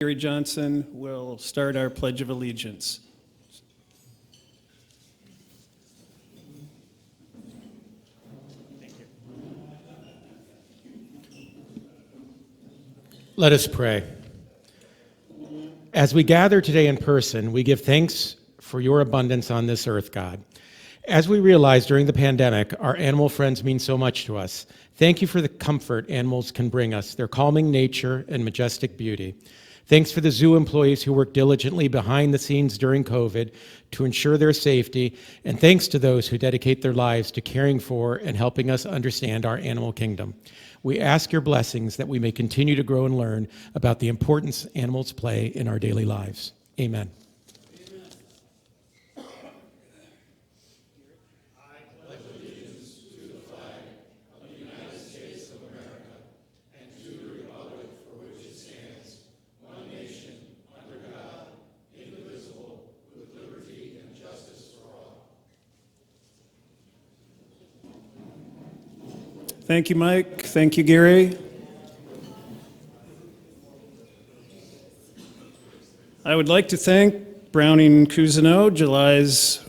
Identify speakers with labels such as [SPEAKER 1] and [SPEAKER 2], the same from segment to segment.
[SPEAKER 1] Gary Johnson will start our Pledge of Allegiance.
[SPEAKER 2] Let us pray. As we gather today in person, we give thanks for your abundance on this earth, God. As we realized during the pandemic, our animal friends mean so much to us. Thank you for the comfort animals can bring us, their calming nature and majestic beauty. Thanks for the zoo employees who work diligently behind the scenes during COVID to ensure their safety, and thanks to those who dedicate their lives to caring for and helping us understand our animal kingdom. We ask your blessings that we may continue to grow and learn about the importance animals play in our daily lives. Amen.
[SPEAKER 1] Thank you, Mike. Thank you, Gary. I would like to thank Browning Cousineau, July's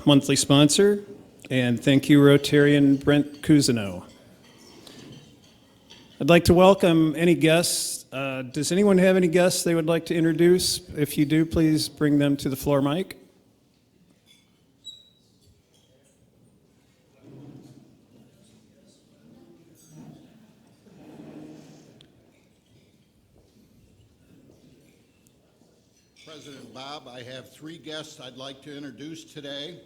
[SPEAKER 1] monthly sponsor, and thank you, Rotarian Brent Cousineau. I'd like to welcome any guests. Does anyone have any guests they would like to introduce? If you do, please bring them to the floor mic.
[SPEAKER 3] President Bob, I have three guests I'd like to introduce today.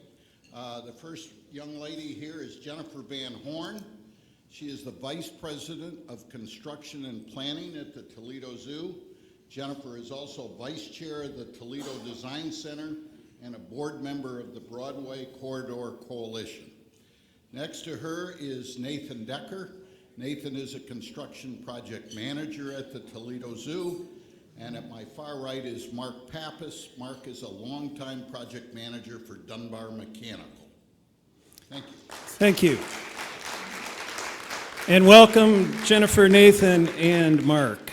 [SPEAKER 3] The first young lady here is Jennifer Van Horn. She is the Vice President of Construction and Planning at the Toledo Zoo. Jennifer is also Vice Chair of the Toledo Design Center and a board member of the Broadway Corridor Coalition. Next to her is Nathan Decker. Nathan is a construction project manager at the Toledo Zoo. And at my far right is Mark Pappas. Mark is a longtime project manager for Dunbar Mechanical. Thank you.
[SPEAKER 1] Thank you. And welcome Jennifer, Nathan, and Mark.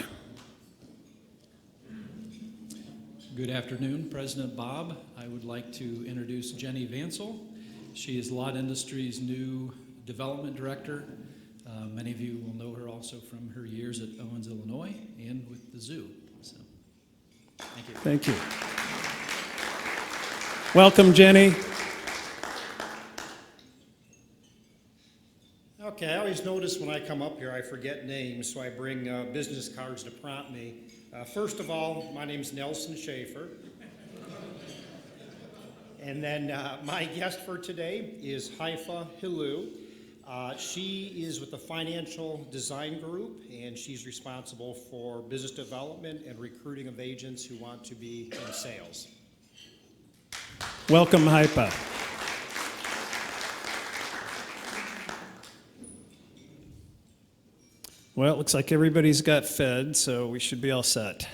[SPEAKER 4] Good afternoon, President Bob. I would like to introduce Jenny Vansel. She is Lott Industries' new development director. Many of you will know her also from her years at Owens, Illinois, and with the zoo. So, thank you.
[SPEAKER 1] Thank you. Welcome, Jenny.
[SPEAKER 5] Okay, I always notice when I come up here I forget names, so I bring business cards to prompt me. First of all, my name's Nelson Schaefer. And then my guest for today is Haifa Hillu. She is with the Financial Design Group, and she's responsible for business development and recruiting of agents who want to be in sales.
[SPEAKER 1] Welcome, Haifa. Well, it looks like everybody's got fed, so we should be all set.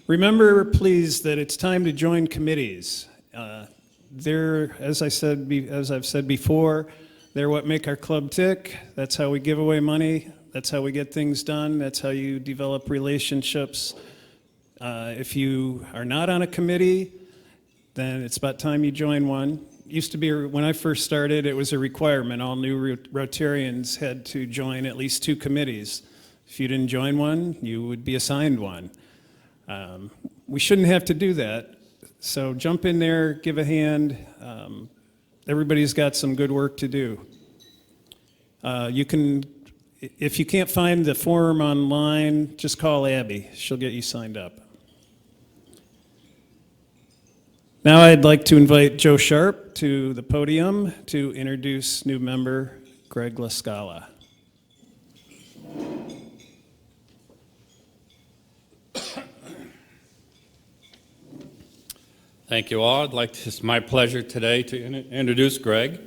[SPEAKER 1] Remember, please, that it's time to join committees. As I've said before, they're what make our club tick. That's how we give away money. That's how we get things done. That's how you develop relationships. If you are not on a committee, then it's about time you join one. Used to be, when I first started, it was a requirement. All new Rotarians had to join at least 2 committees. If you didn't join one, you would be assigned one. We shouldn't have to do that. So jump in there, give a hand. Everybody's got some good work to do. If you can't find the form online, just call Abby. She'll get you signed up. Now I'd like to invite Joe Sharp to the podium to introduce new member Greg LaScala.
[SPEAKER 6] Thank you all. It's my pleasure today to introduce Greg.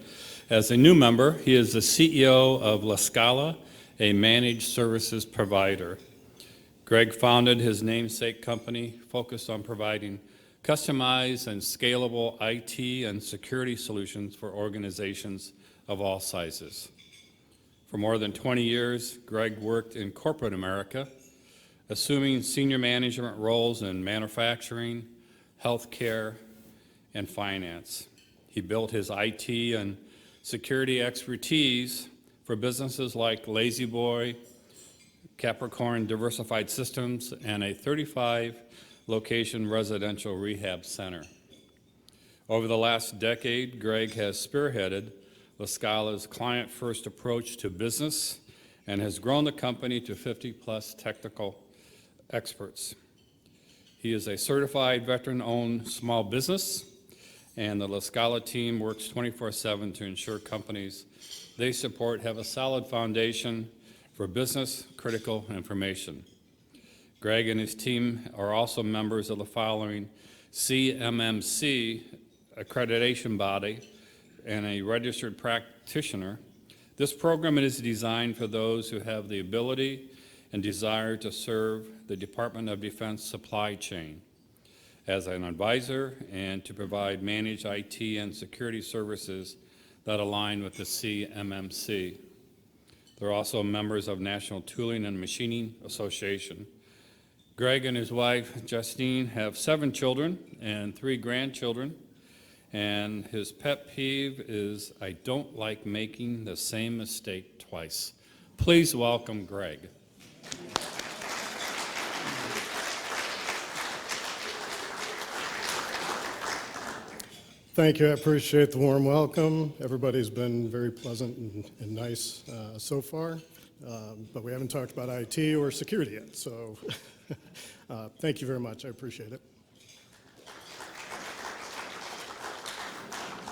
[SPEAKER 6] As a new member, he is the CEO of LaScala, a managed services provider. Greg founded his namesake company focused on providing customized and scalable IT and security solutions for organizations of all sizes. For more than 20 years, Greg worked in corporate America, assuming senior management roles in manufacturing, healthcare, and finance. He built his IT and security expertise for businesses like Lazy Boy, Capricorn Diversified Systems, and a 35-location residential rehab center. Over the last decade, Greg has spearheaded La Scala's client-first approach to business and has grown the company to 50-plus technical experts. He is a certified veteran-owned small business, and the La Scala team works 24/7 to ensure companies they support have a solid foundation for business-critical information. Greg and his team are also members of the following CMMC accreditation body and a registered practitioner. This program is designed for those who have the ability and desire to serve the Department of Defense supply chain as an advisor and to provide managed IT and security services that align with the CMMC. They're also members of National Tooling and Machining Association. Greg and his wife, Justine, have 7 children and 3 grandchildren, and his pet peeve is, I don't like making the same mistake twice. Please welcome Greg.
[SPEAKER 7] Thank you. I appreciate the warm welcome. Everybody's been very pleasant and nice so far, but we haven't talked about IT or security yet, so thank you very much. I appreciate it.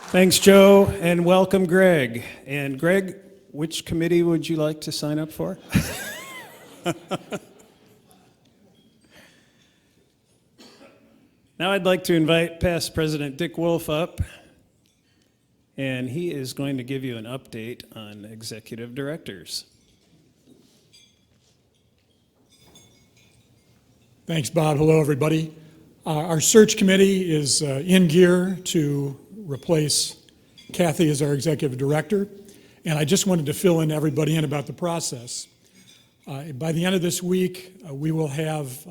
[SPEAKER 1] Thanks, Joe, and welcome, Greg. And Greg, which committee would you like to sign up for? Now I'd like to invite past President Dick Wolf up, and he is going to give you an update on executive directors.
[SPEAKER 8] Thanks, Bob. Hello, everybody. Our search committee is in gear to replace Kathy as our executive director, and I just wanted to fill in everybody in about the process. By the end of this week, we will have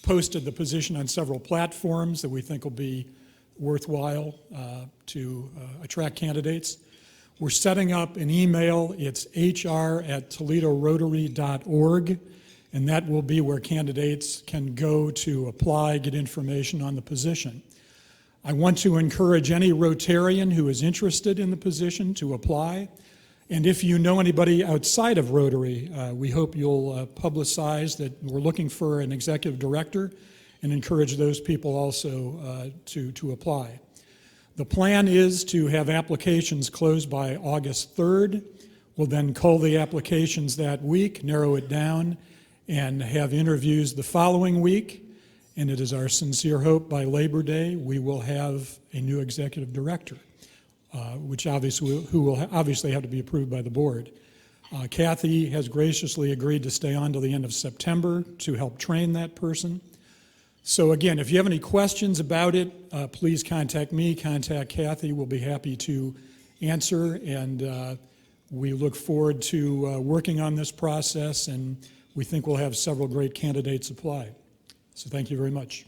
[SPEAKER 8] posted the position on several platforms that we think will be worthwhile to attract candidates. We're setting up an email. It's hr@toledorotary.org, and that will be where candidates can go to apply, get information on the position. I want to encourage any Rotarian who is interested in the position to apply. And if you know anybody outside of Rotary, we hope you'll publicize that we're looking for an executive director and encourage those people also to apply. The plan is to have applications closed by August 3rd. We'll then cull the applications that week, narrow it down, and have interviews the following week. And it is our sincere hope by Labor Day we will have a new executive director, who will obviously have to be approved by the board. Kathy has graciously agreed to stay on till the end of September to help train that person. So again, if you have any questions about it, please contact me, contact Kathy. We'll be happy to answer, and we look forward to working on this process, and we think we'll have several great candidates apply. So thank you very much.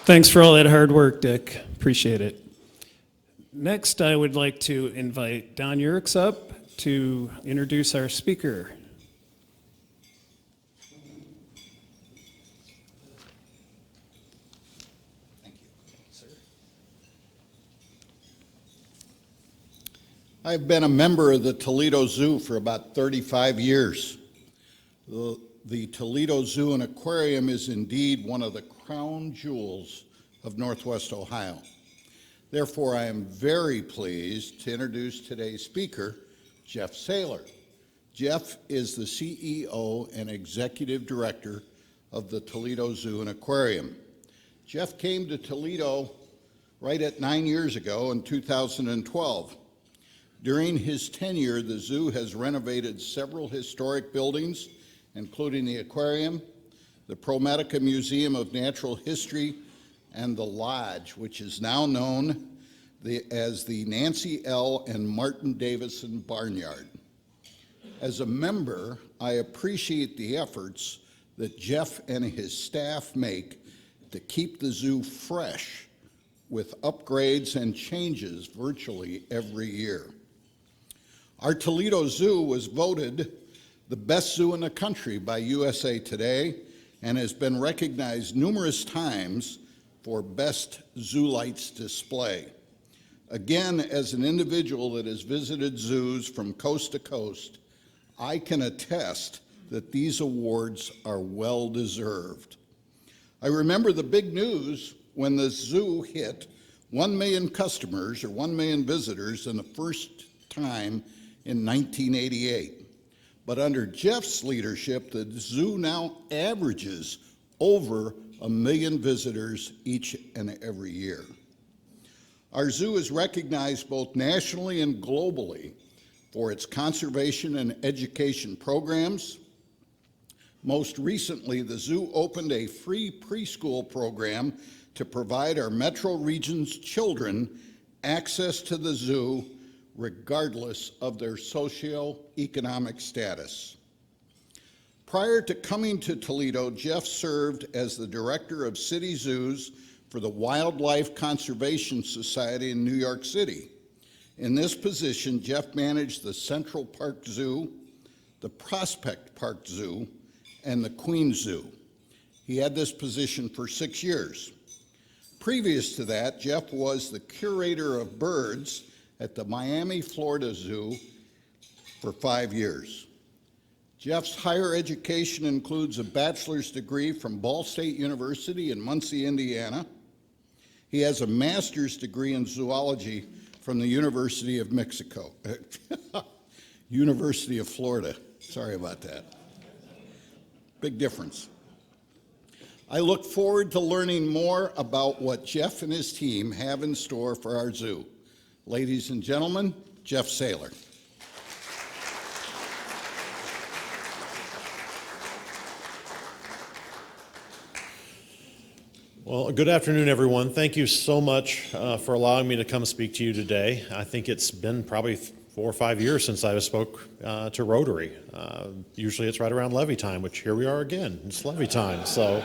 [SPEAKER 1] Thanks for all that hard work, Dick. Appreciate it. Next, I would like to invite Don Yerkes up to introduce our speaker.
[SPEAKER 3] Thank you, sir. I've been a member of the Toledo Zoo for about 35 years. The Toledo Zoo and Aquarium is indeed one of the crown jewels of Northwest Ohio. Therefore, I am very pleased to introduce today's speaker, Jeff Saylor. Jeff is the CEO and Executive Director of the Toledo Zoo and Aquarium. Jeff came to Toledo right at 9 years ago in 2012. During his tenure, the zoo has renovated several historic buildings, including the aquarium, the ProMedica Museum of Natural History, and the Lodge, which is now known as the Nancy L. and Martin Davison Barnyard. As a member, I appreciate the efforts that Jeff and his staff make to keep the zoo fresh with upgrades and changes virtually every year. Our Toledo Zoo was voted the best zoo in the country by USA Today and has been recognized numerous times for best zoo lights display. Again, as an individual that has visited zoos from coast to coast, I can attest that these awards are well deserved. I remember the big news when the zoo hit 1 million customers or 1 million visitors in the first time in 1988. But under Jeff's leadership, the zoo now averages over 1 million visitors each and every year. Our zoo is recognized both nationally and globally for its conservation and education programs. Most recently, the zoo opened a free preschool program to provide our metro region's children access to the zoo regardless of their socioeconomic status. Prior to coming to Toledo, Jeff served as the director of city zoos for the Wildlife Conservation Society in New York City. In this position, Jeff managed the Central Park Zoo, the Prospect Park Zoo, and the Queen Zoo. He had this position for 6 years. Previous to that, Jeff was the curator of birds at the Miami, Florida Zoo for 5 years. Jeff's higher education includes a bachelor's degree from Ball State University in Muncie, Indiana. He has a master's degree in zoology from the University of Mexico, University of Florida. Sorry about that. Big difference. I look forward to learning more about what Jeff and his team have in store for our zoo. Ladies and gentlemen, Jeff Saylor.
[SPEAKER 9] Well, good afternoon, everyone. Thank you so much for allowing me to come speak to you today. I think it's been probably 4 or 5 years since I spoke to Rotary. Usually it's right around levy time, which here we are again. It's levy time, so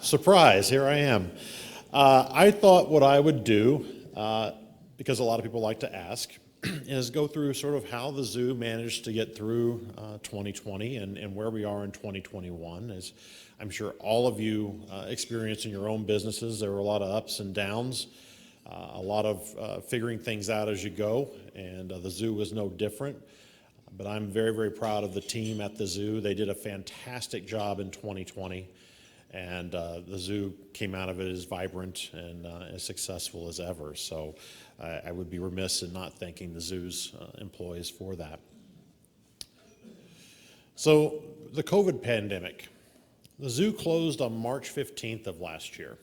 [SPEAKER 9] surprise, here I am. I thought what I would do, because a lot of people like to ask, is go through sort of how the zoo managed to get through 2020 and where we are in 2021. As I'm sure all of you experience in your own businesses, there were a lot of ups and downs, a lot of figuring things out as you go, and the zoo was no different. But I'm very, very proud of the team at the zoo. They did a fantastic job in 2020, and the zoo came out of it as vibrant and as successful as ever. So I would be remiss in not thanking the zoo's employees for that. So the COVID pandemic. The zoo closed on March 15th of last year.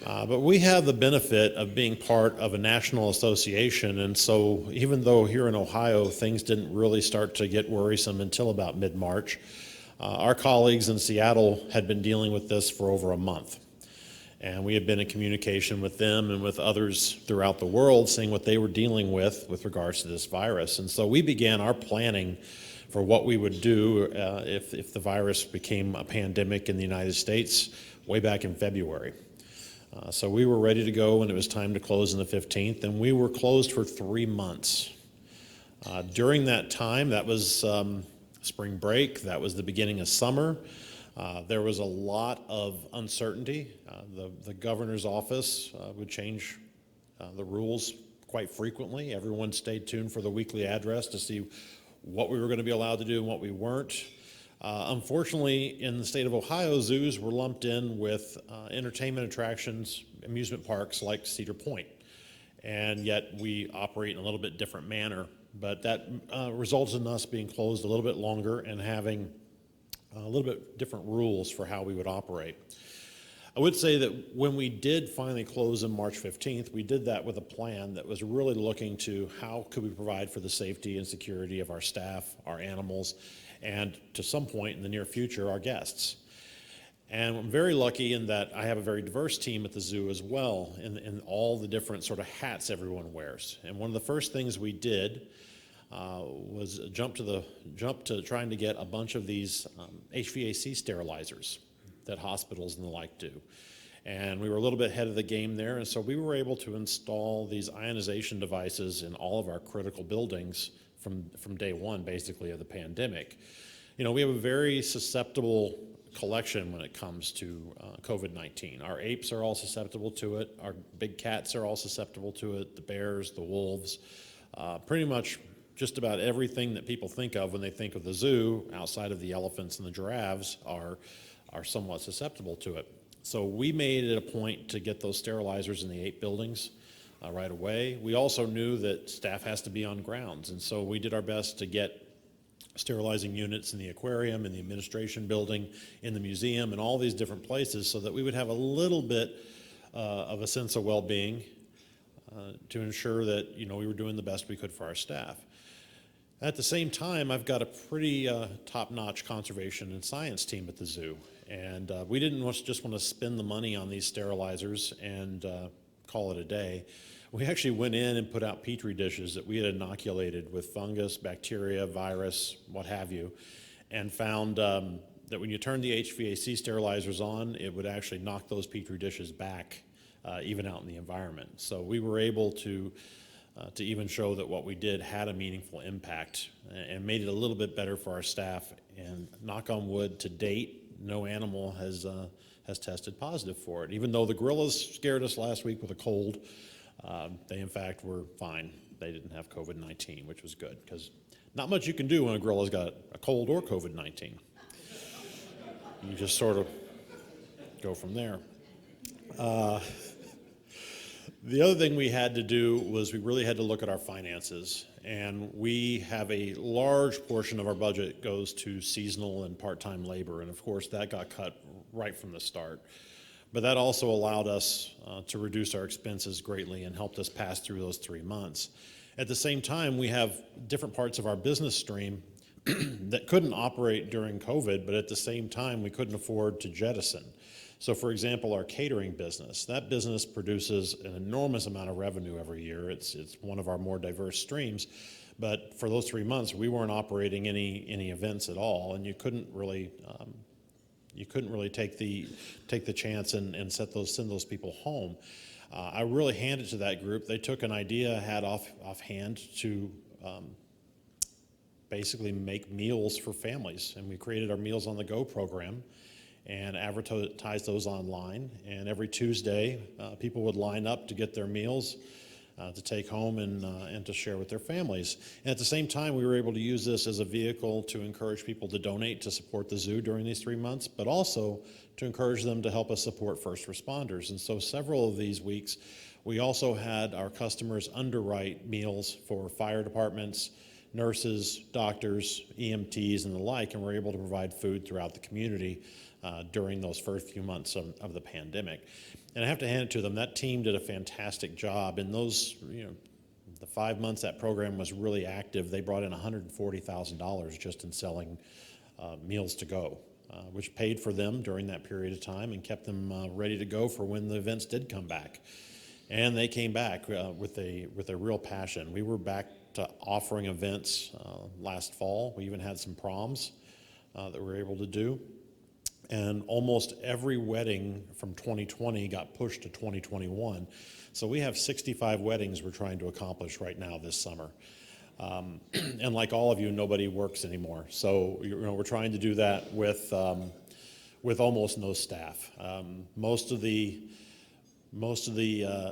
[SPEAKER 9] But we have the benefit of being part of a national association, and so even though here in Ohio things didn't really start to get worrisome until about mid-March, our colleagues in Seattle had been dealing with this for over a month. And we had been in communication with them and with others throughout the world, seeing what they were dealing with regards to this virus. And so we began our planning for what we would do if the virus became a pandemic in the United States way back in February. So we were ready to go when it was time to close on the 15th, and we were closed for 3 months. During that time, that was spring break, that was the beginning of summer. There was a lot of uncertainty. The governor's office would change the rules quite frequently. Everyone stayed tuned for the weekly address to see what we were going to be allowed to do and what we weren't. Unfortunately, in the state of Ohio, zoos were lumped in with entertainment attractions, amusement parks like Cedar Point. And yet we operate in a little bit different manner. But that results in us being closed a little bit longer and having a little bit different rules for how we would operate. I would say that when we did finally close on March 15th, we did that with a plan that was really looking to how could we provide for the safety and security of our staff, our animals, and to some point in the near future, our guests. And I'm very lucky in that I have a very diverse team at the zoo as well, in all the different sort of hats everyone wears. And one of the first things we did was jump to trying to get a bunch of these HVAC sterilizers that hospitals and the like do. And we were a little bit ahead of the game there, and so we were able to install these ionization devices in all of our critical buildings from day one, basically, of the pandemic. You know, we have a very susceptible collection when it comes to COVID-19. Our apes are all susceptible to it. Our big cats are all susceptible to it. The bears, the wolves, pretty much just about everything that people think of when they think of the zoo, outside of the elephants and the giraffes, are somewhat susceptible to it. So we made it a point to get those sterilizers in the 8 buildings right away. We also knew that staff has to be on grounds, and so we did our best to get sterilizing units in the aquarium, in the administration building, in the museum, and all these different places, so that we would have a little bit of a sense of well-being to ensure that, you know, we were doing the best we could for our staff. At the same time, I've got a pretty top-notch conservation and science team at the zoo, and we didn't just want to spend the money on these sterilizers and call it a day. We actually went in and put out petri dishes that we had inoculated with fungus, bacteria, virus, what have you, and found that when you turn the HVAC sterilizers on, it would actually knock those petri dishes back, even out in the environment. So we were able to even show that what we did had a meaningful impact and made it a little bit better for our staff. And knock on wood, to date, no animal has tested positive for it. Even though the gorillas scared us last week with a cold, they in fact were fine. They didn't have COVID-19, which was good, because not much you can do when a gorilla's got a cold or COVID-19. You just sort of go from there. The other thing we had to do was we really had to look at our finances, and we have a large portion of our budget goes to seasonal and part-time labor, and of course that got cut right from the start. But that also allowed us to reduce our expenses greatly and helped us pass through those 3 months. At the same time, we have different parts of our business stream that couldn't operate during COVID, but at the same time we couldn't afford to jettison. So for example, our catering business, that business produces an enormous amount of revenue every year. It's one of our more diverse streams, but for those 3 months, we weren't operating any events at all, and you couldn't really take the chance and send those people home. I really handed it to that group. They took an idea I had offhand to basically make meals for families, and we created our Meals on the Go program and advertised those online. And every Tuesday, people would line up to get their meals to take home and to share with their families. And at the same time, we were able to use this as a vehicle to encourage people to donate to support the zoo during these 3 months, but also to encourage them to help us support first responders. And so several of these weeks, we also had our customers underwrite meals for fire departments, nurses, doctors, EMTs, and the like, and we're able to provide food throughout the community during those first few months of the pandemic. And I have to hand it to them. That team did a fantastic job. In those, the 5 months that program was really active, they brought in $140,000 just in selling meals to go, which paid for them during that period of time and kept them ready to go for when the events did come back. And they came back with a real passion. We were back to offering events last fall. We even had some proms that we were able to do. And almost every wedding from 2020 got pushed to 2021. So we have 65 weddings we're trying to accomplish right now this summer. And like all of you, nobody works anymore. So we're trying to do that with almost no staff. Most of the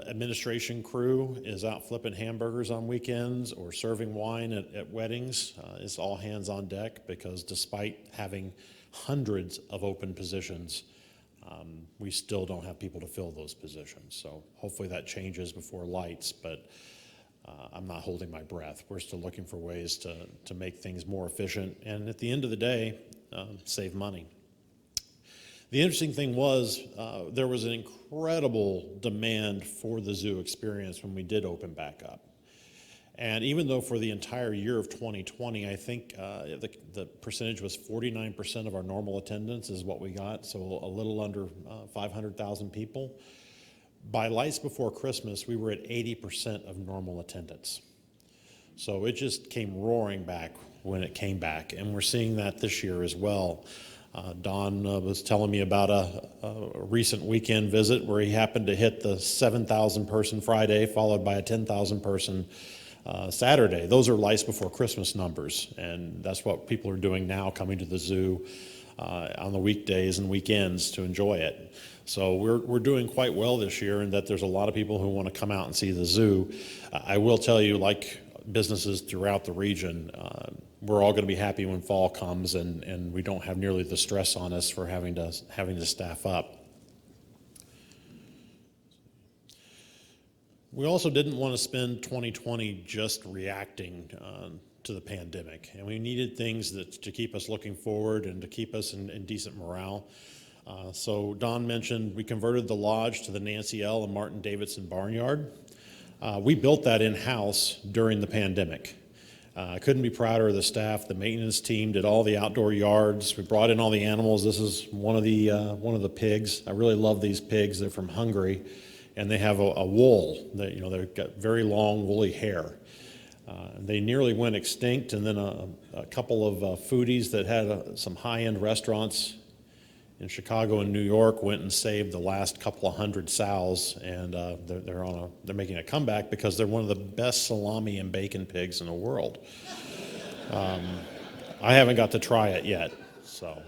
[SPEAKER 9] administration crew is out flipping hamburgers on weekends or serving wine at weddings. It's all hands on deck, because despite having hundreds of open positions, we still don't have people to fill those positions. So hopefully that changes before lights, but I'm not holding my breath. We're still looking for ways to make things more efficient, and at the end of the day, save money. The interesting thing was there was an incredible demand for the zoo experience when we did open back up. And even though for the entire year of 2020, I think the percentage was 49% of our normal attendance is what we got, so a little under 500,000 people. By Lights Before Christmas, we were at 80% of normal attendance. So it just came roaring back when it came back, and we're seeing that this year as well. Don was telling me about a recent weekend visit where he happened to hit the 7,000 person Friday, followed by a 10,000 person Saturday. Those are Lights Before Christmas numbers, and that's what people are doing now, coming to the zoo on the weekdays and weekends to enjoy it. So we're doing quite well this year, and that there's a lot of people who want to come out and see the zoo. I will tell you, like businesses throughout the region, we're all going to be happy when fall comes and we don't have nearly the stress on us for having to staff up. We also didn't want to spend 2020 just reacting to the pandemic, and we needed things to keep us looking forward and to keep us in decent morale. So Don mentioned we converted the lodge to the Nancy L. and Martin Davison Barnyard. We built that in-house during the pandemic. I couldn't be prouder of the staff. The maintenance team did all the outdoor yards. We brought in all the animals. This is one of the pigs. I really love these pigs. They're from Hungary, and they have a wool. They've got very long woolly hair. They nearly went extinct, and then a couple of foodies that had some high-end restaurants in Chicago and New York went and saved the last couple of hundred sows, and they're making a comeback because they're one of the best salami and bacon pigs in the world. I haven't got to try it yet, so.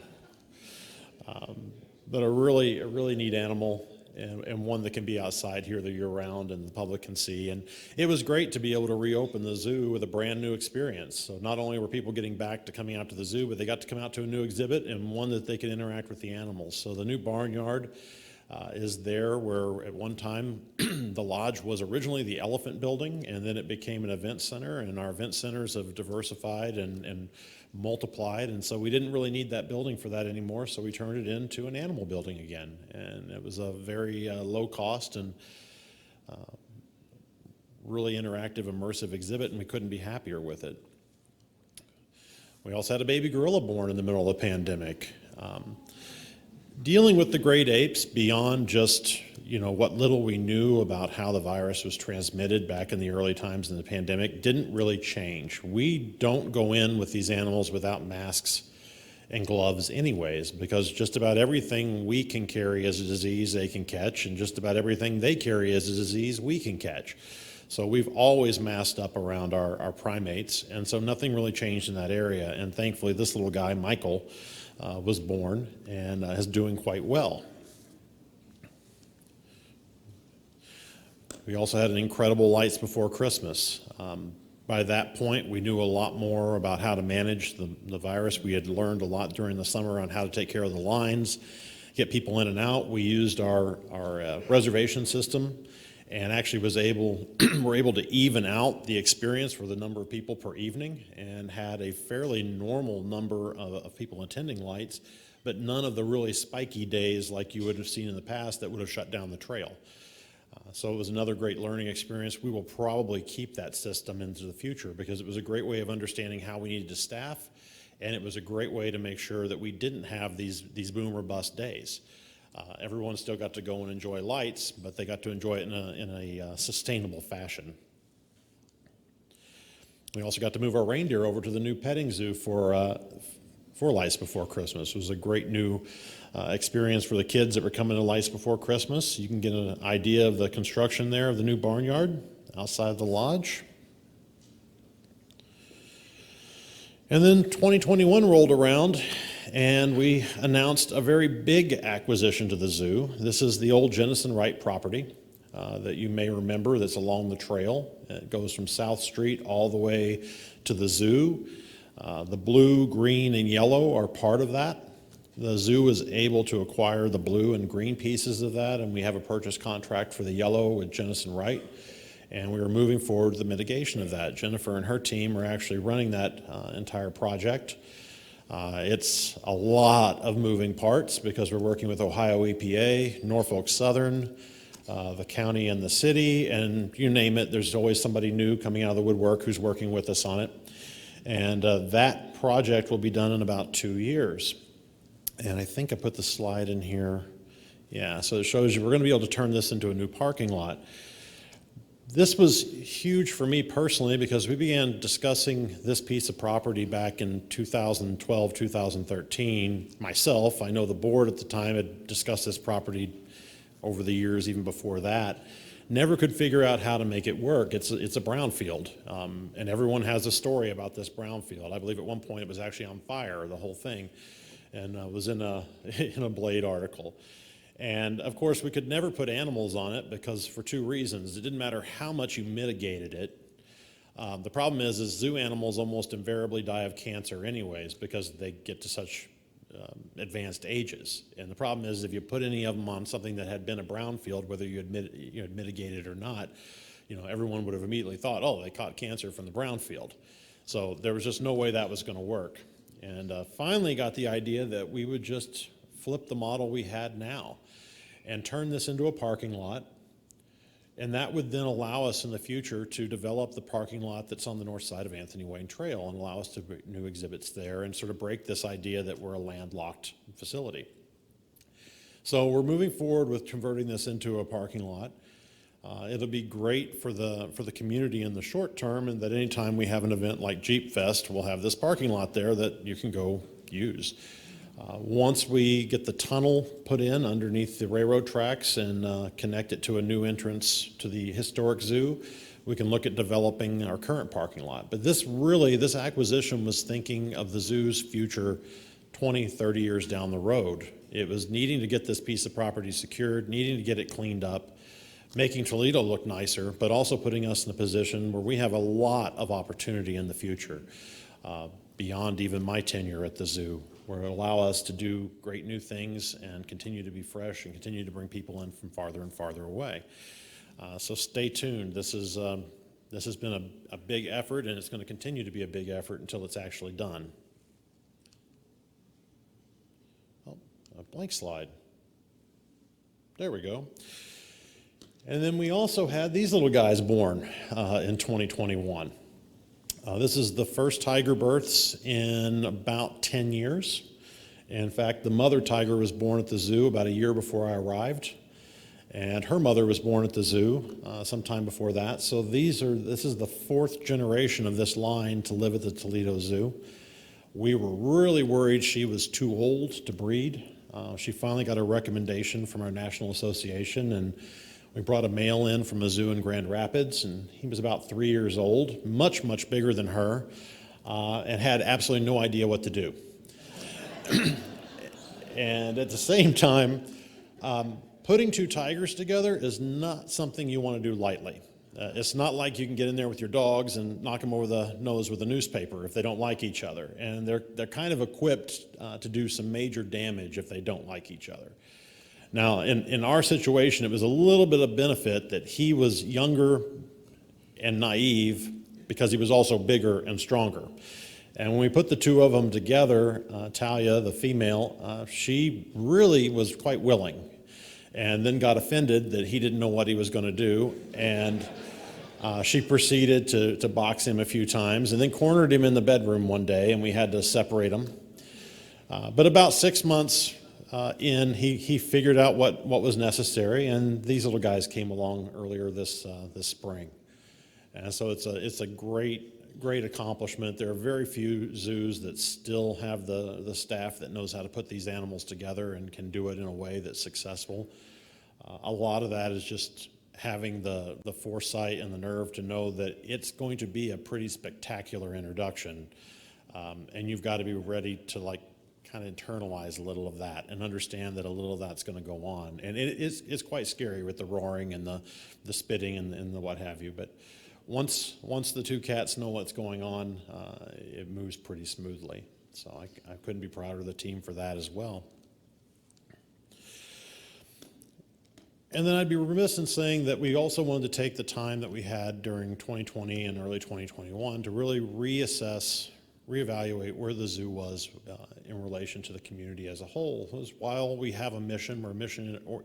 [SPEAKER 9] But a really neat animal, and one that can be outside here the year-round and the public can see. And it was great to be able to reopen the zoo with a brand new experience. So not only were people getting back to coming out to the zoo, but they got to come out to a new exhibit and one that they could interact with the animals. So the new barnyard is there, where at one time the lodge was originally the elephant building, and then it became an event center, and our event centers have diversified and multiplied, and so we didn't really need that building for that anymore, so we turned it into an animal building again, and it was a very low cost and really interactive, immersive exhibit, and we couldn't be happier with it. We also had a baby gorilla born in the middle of the pandemic. Dealing with the great apes beyond just what little we knew about how the virus was transmitted back in the early times in the pandemic didn't really change. We don't go in with these animals without masks and gloves anyways, because just about everything we can carry as a disease they can catch, and just about everything they carry as a disease we can catch. So we've always masked up around our primates, and so nothing really changed in that area. And thankfully this little guy, Michael, was born and is doing quite well. We also had an incredible Lights Before Christmas. By that point, we knew a lot more about how to manage the virus. We had learned a lot during the summer on how to take care of the lines, get people in and out. We used our reservation system, and actually were able to even out the experience for the number of people per evening, and had a fairly normal number of people attending Lights, but none of the really spiky days like you would have seen in the past that would have shut down the trail. So it was another great learning experience. We will probably keep that system into the future because it was a great way of understanding how we needed to staff, and it was a great way to make sure that we didn't have these boom or bust days. Everyone still got to go and enjoy Lights, but they got to enjoy it in a sustainable fashion. We also got to move our reindeer over to the new petting zoo for Lights Before Christmas. It was a great new experience for the kids that were coming to Lights Before Christmas. You can get an idea of the construction there of the new barnyard outside the lodge. And then 2021 rolled around, and we announced a very big acquisition to the zoo. This is the old Jennison Wright property that you may remember, that's along the trail. It goes from South Street all the way to the zoo. The blue, green, and yellow are part of that. The zoo was able to acquire the blue and green pieces of that, and we have a purchase contract for the yellow with Jennison Wright, and we are moving forward to the mitigation of that. Jennifer and her team are actually running that entire project. It's a lot of moving parts because we're working with Ohio EPA, Norfolk Southern, the county and the city, and you name it, there's always somebody new coming out of the woodwork who's working with us on it. And that project will be done in about 2 years. And I think I put the slide in here. Yeah, so it shows you we're going to be able to turn this into a new parking lot. This was huge for me personally because we began discussing this piece of property back in 2012, 2013. Myself, I know the board at the time had discussed this property over the years, even before that. Never could figure out how to make it work. It's a brownfield, and everyone has a story about this brownfield. I believe at one point it was actually on fire, the whole thing, and was in a in a Blade article. And of course, we could never put animals on it because for two reasons. It didn't matter how much you mitigated it. The problem is zoo animals almost invariably die of cancer anyways because they get to such advanced ages. And the problem is if you put any of them on something that had been a brownfield, whether you had mitigated or not, everyone would have immediately thought, oh, they caught cancer from the brownfield. So there was just no way that was going to work. And finally got the idea that we would just flip the model we had now and turn this into a parking lot. And that would then allow us in the future to develop the parking lot that's on the north side of Anthony Wayne Trail and allow us to put new exhibits there and sort of break this idea that we're a landlocked facility. So we're moving forward with converting this into a parking lot. It'll be great for the community in the short term, and that anytime we have an event like Jeep Fest, we'll have this parking lot there that you can go use. Once we get the tunnel put in underneath the railroad tracks and connect it to a new entrance to the historic zoo, we can look at developing our current parking lot. But this acquisition was thinking of the zoo's future 20, 30 years down the road. It was needing to get this piece of property secured, needing to get it cleaned up, making Toledo look nicer, but also putting us in a position where we have a lot of opportunity in the future, beyond even my tenure at the zoo, where it'll allow us to do great new things and continue to be fresh and continue to bring people in from farther and farther away. So stay tuned. This has been a big effort, and it's going to continue to be a big effort until it's actually done. Oh, a blank slide. There we go. And then we also had these little guys born in 2021. This is the first tiger births in about 10 years. In fact, the mother tiger was born at the zoo about a year before I arrived, and her mother was born at the zoo sometime before that. So this is the fourth generation of this line to live at the Toledo Zoo. We were really worried she was too old to breed. She finally got a recommendation from our National Association, and we brought a male in from a zoo in Grand Rapids, and he was about 3 years old, much, much bigger than her, and had absolutely no idea what to do. And at the same time, putting two tigers together is not something you want to do lightly. It's not like you can get in there with your dogs and knock them over the nose with a newspaper if they don't like each other. And they're kind of equipped to do some major damage if they don't like each other. Now, in our situation, it was a little bit of benefit that he was younger and naive because he was also bigger and stronger. And when we put the two of them together, Talia, the female, she really was quite willing, and then got offended that he didn't know what he was going to do, and she proceeded to box him a few times, and then cornered him in the bedroom one day, and we had to separate them. But about 6 months in, he figured out what was necessary, and these little guys came along earlier this spring. And so it's a great accomplishment. There are very few zoos that still have the staff that knows how to put these animals together and can do it in a way that's successful. A lot of that is just having the foresight and the nerve to know that it's going to be a pretty spectacular introduction, and you've got to be ready to kind of internalize a little of that and understand that a little of that's going to go on. And it's quite scary with the roaring and the spitting and the what have you. But once the two cats know what's going on, it moves pretty smoothly. So I couldn't be prouder of the team for that as well. And then I'd be remiss in saying that we also wanted to take the time that we had during 2020 and early 2021 to really reassess reevaluate where the zoo was in relation to the community as a whole. Because while we have a mission, we're a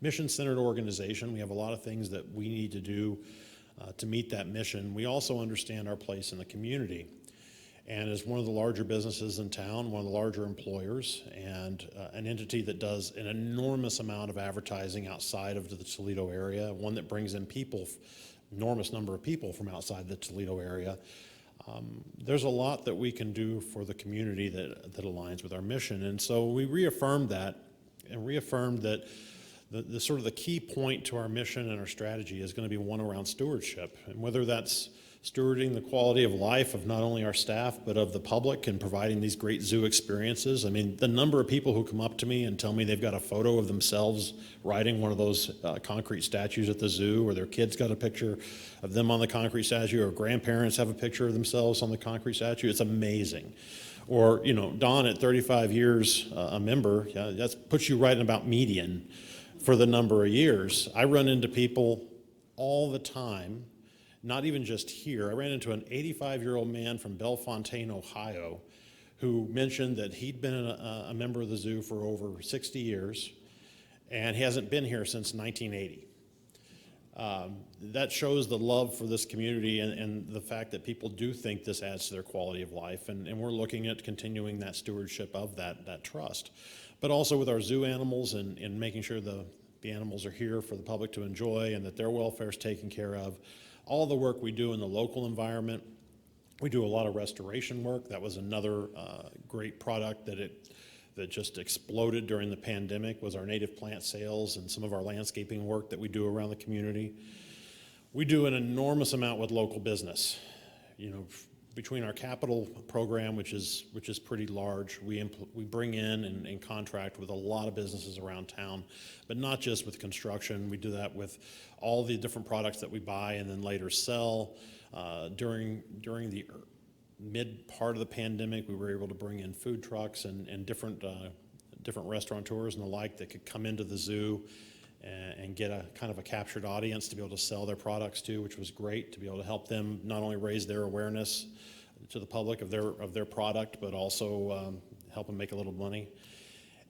[SPEAKER 9] mission-centered organization, we have a lot of things that we need to do to meet that mission. We also understand our place in the community. And as one of the larger businesses in town, one of the larger employers, and an entity that does an enormous amount of advertising outside of the Toledo area, one that brings in people, enormous number of people from outside the Toledo area, there's a lot that we can do for the community that aligns with our mission. And so we reaffirmed that, and reaffirmed that the sort of the key point to our mission and our strategy is going to be one around stewardship. And whether that's stewarding the quality of life of not only our staff, but of the public, and providing these great zoo experiences. I mean, the number of people who come up to me and tell me they've got a photo of themselves riding one of those concrete statues at the zoo, or their kids got a picture of them on the concrete statue, or grandparents have a picture of themselves on the concrete statue, it's amazing. Or, you know, Don at 35 years a member, that puts you right in about median for the number of years. I run into people all the time, not even just here. I ran into an 85-year-old man from Bellefontaine, Ohio, who mentioned that he'd been a member of the zoo for over 60 years, and he hasn't been here since 1980. That shows the love for this community and the fact that people do think this adds to their quality of life, and we're looking at continuing that stewardship of that trust. But also with our zoo animals and making sure the animals are here for the public to enjoy and that their welfare is taken care of. All the work we do in the local environment, we do a lot of restoration work. That was another great product that just exploded during the pandemic, was our native plant sales and some of our landscaping work that we do around the community. We do an enormous amount with local business. You know, between our capital program, which is pretty large, we bring in and contract with a lot of businesses around town, but not just with construction. We do that with all the different products that we buy and then later sell. During the mid part of the pandemic, we were able to bring in food trucks and different restaurateurs and the like that could come into the zoo and get a kind of a captured audience to be able to sell their products to, which was great, to be able to help them not only raise their awareness to the public of their product, but also help them make a little money.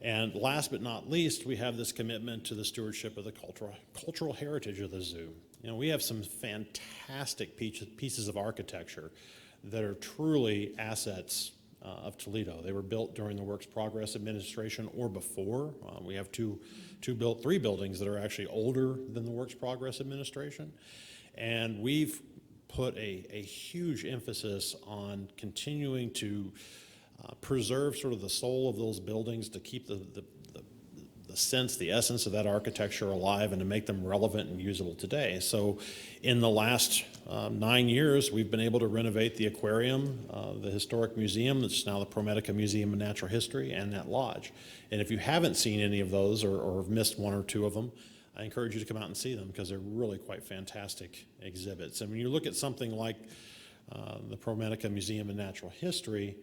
[SPEAKER 9] And last but not least, we have this commitment to the stewardship of the cultural heritage of the zoo. You know, we have some fantastic pieces of architecture that are truly assets of Toledo. They were built during the Works Progress Administration or before. We have three buildings that are actually older than the Works Progress Administration. And we've put a huge emphasis on continuing to preserve sort of the soul of those buildings, to keep the sense, the essence of that architecture alive, and to make them relevant and usable today. So in the last 9 years, we've been able to renovate the aquarium, the historic museum, that's now the ProMedica Museum of Natural History, and that lodge. And if you haven't seen any of those or have missed one or two of them, I encourage you to come out and see them, because they're really quite fantastic exhibits. And when you look at something like the ProMedica Museum of Natural History,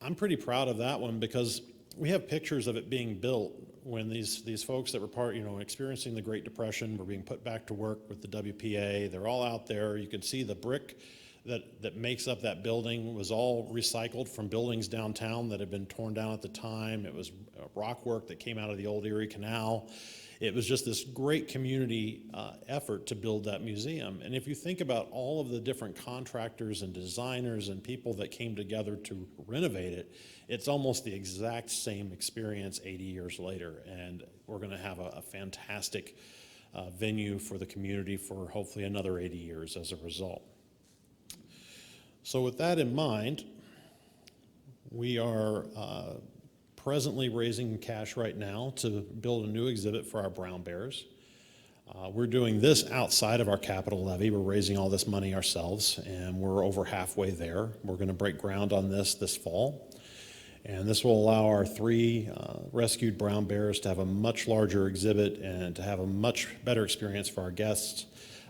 [SPEAKER 9] I'm pretty proud of that one, because we have pictures of it being built when these folks that were experiencing the Great Depression were being put back to work with the WPA. They're all out there. You can see the brick that makes up that building was all recycled from buildings downtown that had been torn down at the time. It was rock work that came out of the old Erie Canal. It was just this great community effort to build that museum. And if you think about all of the different contractors and designers and people that came together to renovate it, it's almost the exact same experience 80 years later. And we're going to have a fantastic venue for the community for hopefully another 80 years as a result. So with that in mind, we are presently raising cash right now to build a new exhibit for our brown bears. We're doing this outside of our capital levy. We're raising all this money ourselves, and we're over halfway there. We're going to break ground on this fall, and this will allow our 3 rescued brown bears to have a much larger exhibit and to have a much better experience for our guests.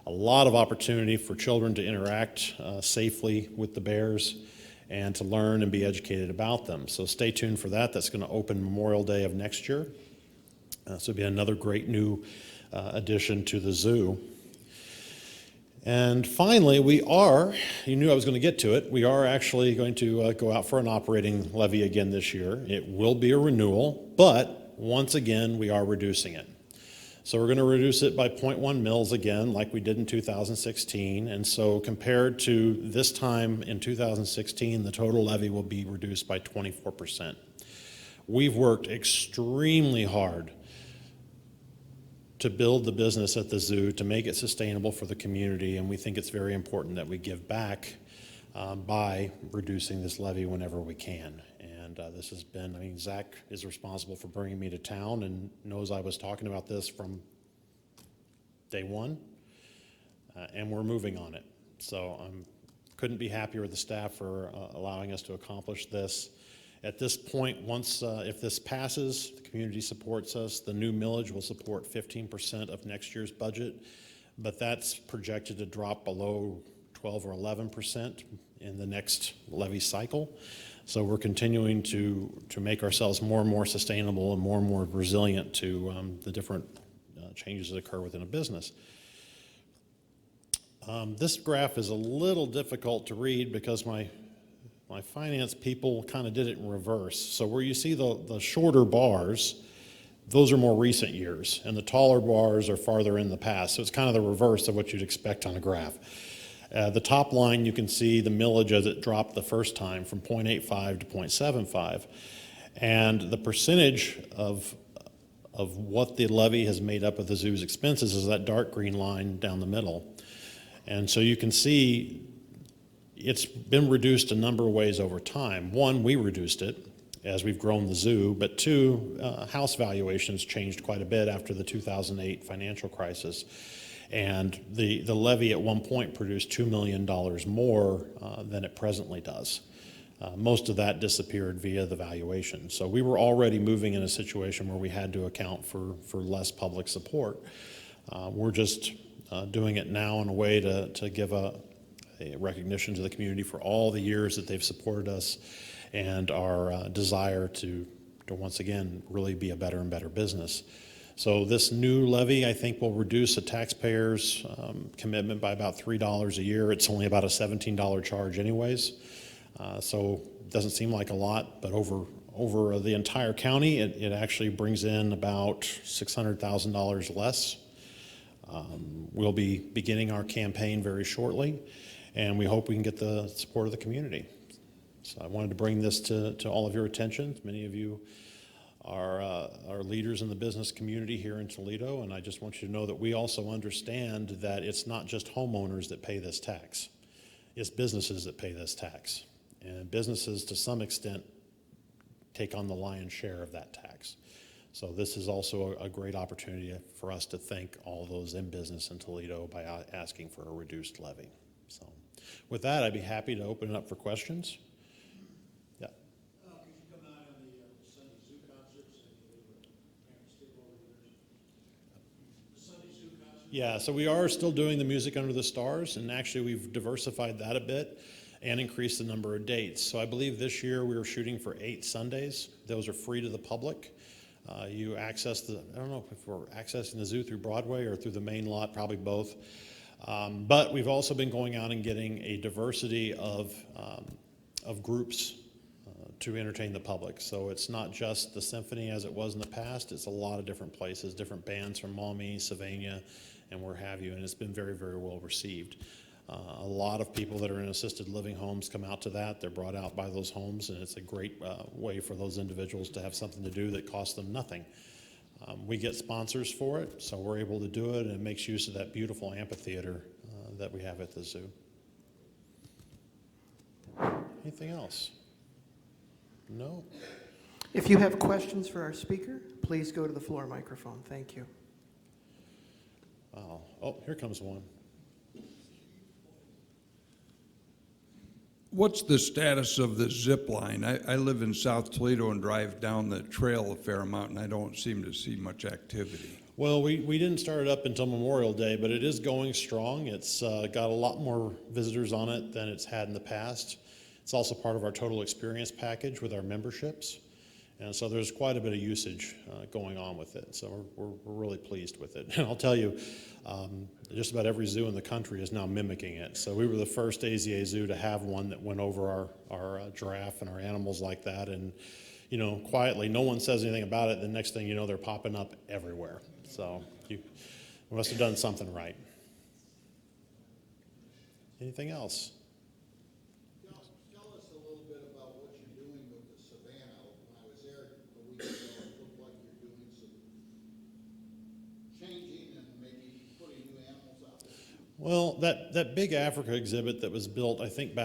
[SPEAKER 9] A lot of opportunity for children to interact safely with the bears and to learn and be educated about them. So stay tuned for that. That's going to open Memorial Day of next year. So it'll be another great new addition to the zoo. And finally, you knew I was going to get to it, we are actually going to go out for an operating levy again this year. It will be a renewal, but once again, we are reducing it. So we're going to reduce it by 0.1 mils again, like we did in 2016. And so compared to this time in 2016, the total levy will be reduced by 24%. We've worked extremely hard to build the business at the zoo, to make it sustainable for the community, and we think it's very important that we give back by reducing this levy whenever we can. And this has been, I mean, Zach is responsible for bringing me to town and knows I was talking about this from day one, and we're moving on it. So I couldn't be happier with the staff for allowing us to accomplish this. At this point, once, if this passes, the community supports us, the new millage will support 15% of next year's budget, but that's projected to drop below 12 or 11% in the next levy cycle. So we're continuing to make ourselves more and more sustainable and more resilient to the different changes that occur within a business. This graph is a little difficult to read because my finance people kind of did it in reverse. So where you see the shorter bars, those are more recent years, and the taller bars are farther in the past. So it's kind of the reverse of what you'd expect on a graph. The top line, you can see the millage as it dropped the first time from 0.85 to 0.75. And the percentage of what the levy has made up of the zoo's expenses is that dark green line down the middle. And so you can see it's been reduced a number of ways over time. One, we reduced it as we've grown the zoo, but two, house valuations changed quite a bit after the 2008 financial crisis. And the levy at one point produced $2 million more than it presently does. Most of that disappeared via the valuation. So we were already moving in a situation where we had to account for less public support. We're just doing it now in a way to give a recognition to the community for all the years that they've supported us and our desire to once again really be a better and better business. So this new levy, I think, will reduce the taxpayer's commitment by about $3 a year. It's only about a $17 charge anyways. So it doesn't seem like a lot, but over the entire county, it actually brings in about $600,000 less. We'll be beginning our campaign very shortly, and we hope we can get the support of the community. So I wanted to bring this to all of your attention. Many of you are leaders in the business community here in Toledo, and I just want you to know that we also understand that it's not just homeowners that pay this tax. It's businesses that pay this tax. And businesses, to some extent, take on the lion's share of that tax. So this is also a great opportunity for us to thank all those in business in Toledo by asking for a reduced levy. So with that, I'd be happy to open it up for questions. Yeah.
[SPEAKER 7] Could you come out on the Sunday Zoo concerts and parents table over there? The Sunday Zoo concerts?
[SPEAKER 9] Yeah, so we are still doing the Music Under the Stars, and actually we've diversified that a bit and increased the number of dates. So I believe this year we were shooting for 8 Sundays. Those are free to the public. You access I don't know if we're accessing the zoo through Broadway or through the main lot, probably both. But we've also been going out and getting a diversity of groups to entertain the public. So it's not just the symphony as it was in the past, it's a lot of different places, different bands from Maumee, Sylvania, and where have you, and it's been very, very well received. A lot of people that are in assisted living homes come out to that. They're brought out by those homes, and it's a great way for those individuals to have something to do that costs them nothing. We get sponsors for it, so we're able to do it, and it makes use of that beautiful amphitheater that we have at the zoo. Anything else? No?
[SPEAKER 10] If you have questions for our speaker, please go to the floor microphone. Thank you.
[SPEAKER 9] Wow. Oh, here comes one.
[SPEAKER 11] What's the status of the zip line? I live in South Toledo and drive down the trail a fair amount, and I don't seem to see much activity.
[SPEAKER 9] Well, we didn't start it up until Memorial Day, but it is going strong. It's got a lot more visitors on it than it's had in the past. It's also part of our total experience package with our memberships. And so there's quite a bit of usage going on with it. So we're really pleased with it. And I'll tell you, just about every zoo in the country is now mimicking it. So we were the first AZA zoo to have one that went over our giraffe and our animals like that. And, you know, quietly, no one says anything about it. The next thing you know, they're popping up everywhere. So we must have done something right. Anything else?
[SPEAKER 3] Tell us a little bit about what you're doing with the savannah. When I was there a week ago, it looked like you're doing some changing and maybe putting new animals out there.
[SPEAKER 9] Well, that big Africa exhibit that was built, I think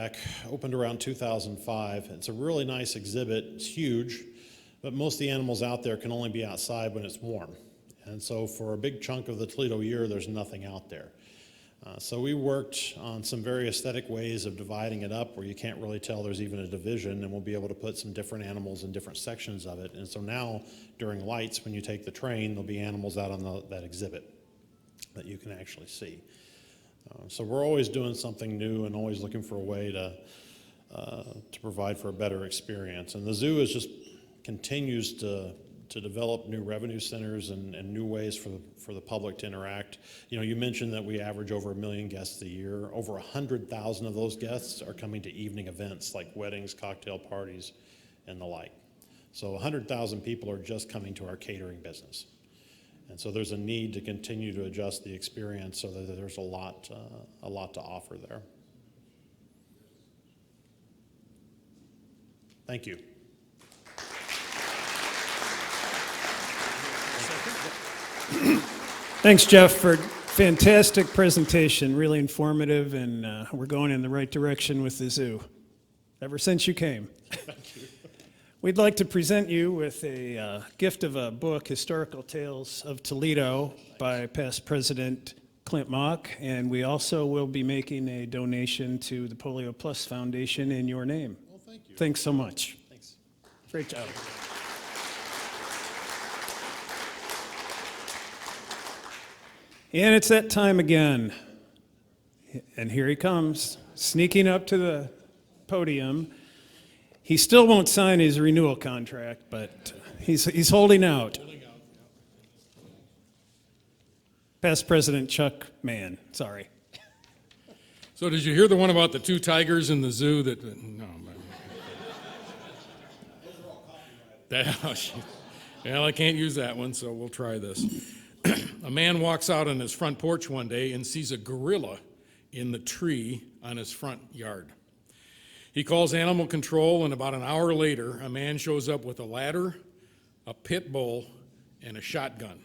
[SPEAKER 9] opened around 2005. It's a really nice exhibit. It's huge, but most of the animals out there can only be outside when it's warm. And so for a big chunk of the Toledo year, there's nothing out there. So we worked on some very aesthetic ways of dividing it up where you can't really tell there's even a division, and we'll be able to put some different animals in different sections of it. And so now, during lights, when you take the train, there'll be animals out on that exhibit that you can actually see. So we're always doing something new and always looking for a way to provide for a better experience. And the zoo continues to develop new revenue centers and new ways for the public to interact. You know, you mentioned that we average over 1 million guests a year. Over 100,000 of those guests are coming to evening events like weddings, cocktail parties, and the like. So 100,000 people are just coming to our catering business. And so there's a need to continue to adjust the experience so that there's a lot to offer there. Thank you.
[SPEAKER 1] Thanks, Jeff, for fantastic presentation, really informative, and we're going in the right direction with the zoo ever since you came.
[SPEAKER 9] Thank you.
[SPEAKER 1] We'd like to present you with a gift of a book, Historical Tales of Toledo, by past President Clint Mock, and we also will be making a donation to the Polio Plus Foundation in your name.
[SPEAKER 9] Well, thank you.
[SPEAKER 1] Thanks so much.
[SPEAKER 9] Thanks.
[SPEAKER 1] Great job. And it's that time again. And here he comes, sneaking up to the podium. He still won't sign his renewal contract, but he's holding out. Past President Chuck Mann, sorry.
[SPEAKER 12] So did you hear the one about the 2 tigers in the zoo that, no. Well, I can't use that one, so we'll try this. A man walks out on his front porch one day and sees a gorilla in the tree on his front yard. He calls animal control, and about an hour later, a man shows up with a ladder, a pit bull, and a shotgun.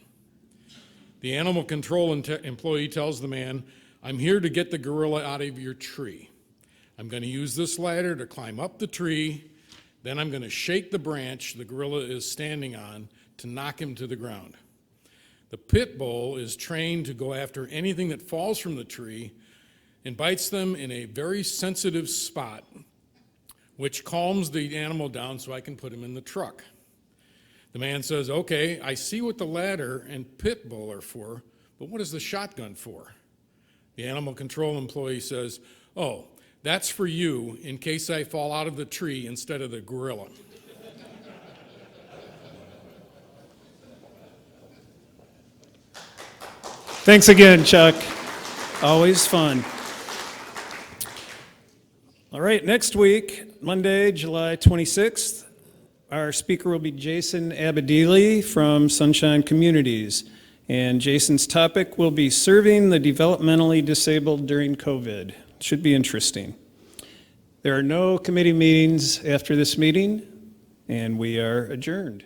[SPEAKER 12] The animal control employee tells the man, "I'm here to get the gorilla out of your tree. I'm going to use this ladder to climb up the tree, then I'm going to shake the branch the gorilla is standing on to knock him to the ground. The pit bull is trained to go after anything that falls from the tree and bites them in a very sensitive spot, which calms the animal down so I can put him in the truck." The man says, "Okay, I see what the ladder and pit bull are for, but what is the shotgun for?" The animal control employee says, "Oh, that's for you in case I fall out of the tree instead of the gorilla."
[SPEAKER 1] Thanks again, Chuck. Always fun. All right, next week, Monday, July 26th, our speaker will be Jason Abadili from Sunshine Communities. And Jason's topic will be serving the developmentally disabled during COVID. Should be interesting. There are no committee meetings after this meeting, and we are adjourned.